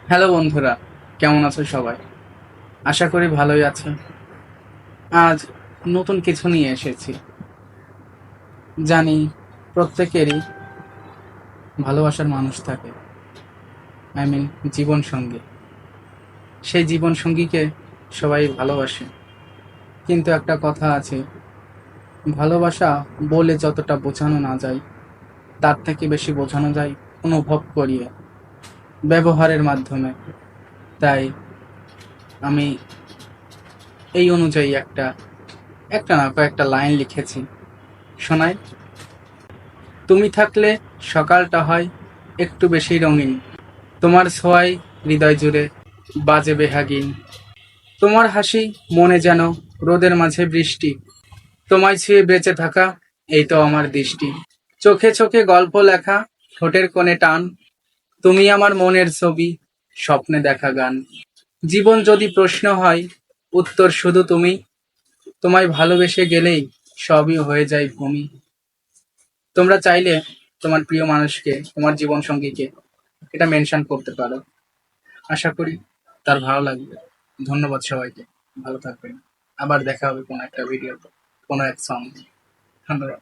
Hello বন্ধুরা, কেমন আছো সবাই? আশা করি ভালোই আছো। আজ নতুন কিছু নিয়ে এসেছি। জানি প্রত্যেকেরই ভালোবাসার মানুষ থাকে, আই মিন জীবন সঙ্গী। সেই জীবন সঙ্গীকে সবাই ভালোবাসে, কিন্তু একটা কথা আছে, ভালোবাসা বলে যতটা বোঝানো না যায় তার থেকে বেশি বোঝানো যায় অনুভব করিয়ে, ব্যবহারের মাধ্যমে। তাই আমি এই অনুযায়ী একটা একটা না কয়েকটা লাইন লিখেছি, শোনাই। তুমি থাকলে সকালটা হয় একটু বেশি রঙিন, তোমার ছোঁয়ায় হৃদয় জুড়ে বাজে বেহাগিন, তোমার হাসি মনে যেন রোদের মাঝে বৃষ্টি, তোমায় ছুঁয়ে বেঁচে থাকা এই তো আমার দৃষ্টি, চোখে চোখে গল্প লেখা, ঠোঁটের কোণে টান, তুমি আমার মনের ছবি, স্বপ্নে দেখা গান, জীবন যদি প্রশ্ন হয় উত্তর শুধু তুমি, তোমায় ভালোবেসে গেলেই সবই হয়ে যায় ভূমি। তোমরা চাইলে তোমার প্রিয় মানুষকে, তোমার জীবন সঙ্গীকে এটা মেনশন করতে পারো। আশা করি তার ভালো লাগবে। ধন্যবাদ সবাইকে। ভালো থাকবেন। আবার দেখা হবে কোনো একটা ভিডিওতে, কোনো এক সঙ্গে। ধন্যবাদ।